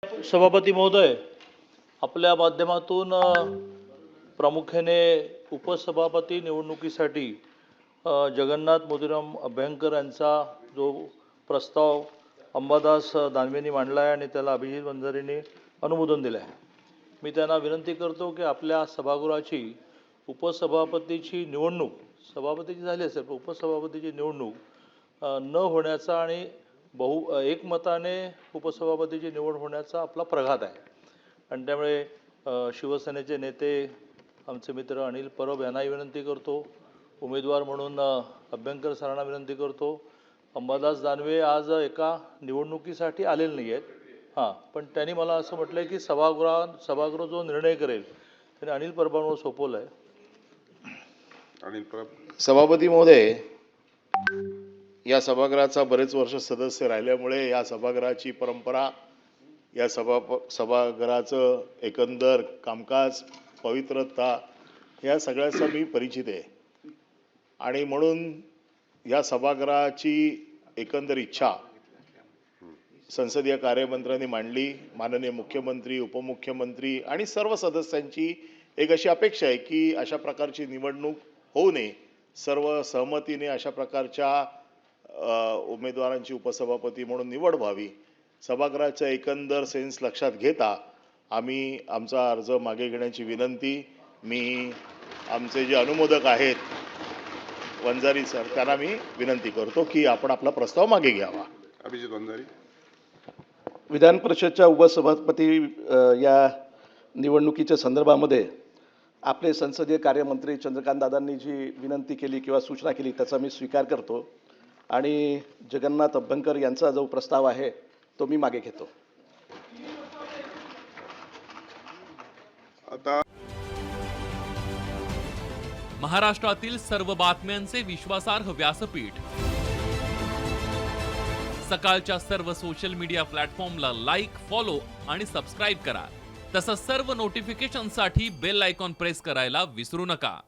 सभापती महोदय, आपल्या माध्यमातून प्रामुख्याने उपसभापती निवडणुकीसाठी जगन्नाथ मोतीराम अभ्यंकर यांचा जो प्रस्ताव अंबादास दानवेंनी मांडला आहे आणि त्याला अभिजित वंजारींनी अनुमोदन दिलं आहे. मी त्यांना विनंती करतो की आपल्या सभागृहाची उपसभापतीची निवडणूक, सभापतीची झाली असेल पण उपसभापतीची निवडणूक न होण्याचा आणि एकमताने उपसभापतीची निवड होण्याचा आपला प्रघात आहे. आणि त्यामुळे शिवसेनेचे नेते आमचे मित्र अनिल परब यांनाही विनंती करतो, उमेदवार म्हणून अभ्यंकर सरांना विनंती करतो. अंबादास दानवे आज एका निवडणुकीसाठी आलेले नाही आहेत, पण त्यांनी मला असं म्हटलं आहे की सभागृह जो निर्णय करेल त्याने अनिल परबांवर सोपवलं आहे. अनिल परब. सभापती महोदय, या सभागृहाचा बरेच वर्ष सदस्य राहिल्यामुळे या सभागृहाची परंपरा, या सभागृहाचं एकंदर कामकाज, पवित्रता या सगळ्याचा मी परिचित आहे. आणि म्हणून या सभागृहाची एकंदर इच्छा संसदीय कार्यमंत्र्यांनी मांडली. माननीय मुख्यमंत्री, उपमुख्यमंत्री आणि सर्व सदस्यांची एक अशी अपेक्षा आहे की अशा प्रकारची निवडणूक होऊ नये, सर्व सहमतीने अशा प्रकारच्या उमेदवारांची उपसभापती म्हणून निवड व्हावी. सभागृहाचा एकंदर सेन्स लक्षात घेता आम्ही आमचा अर्ज मागे घेण्याची विनंती मी आमचे जे अनुमोदक आहेत वंजारी सर त्यांना मी विनंती करतो की आपण आपला प्रस्ताव मागे घ्यावा. अभिजित वंजारी. विधान परिषदच्या उपसभापती या निवडणुकीच्या संदर्भामध्ये आपले संसदीय कार्यमंत्री चंद्रकांत दादांनी जी विनंती केली किंवा सूचना केली त्याचा मी स्वीकार करतो आणि जगन्नाथ अभ्यंकर यांचा जो प्रस्ताव आहे तो मी मागे घेतो. आता महाराष्ट्रातील सर्व बातम्यांचे विश्वासार्ह व्यासपीठ, सकाळच्या सर्व सोशल मीडिया प्लॅटफॉर्मला लाईक, फॉलो आणि सबस्क्राईब करा. तसंच सर्व नोटिफिकेशनसाठी बेल आयकॉन प्रेस करायला विसरू नका.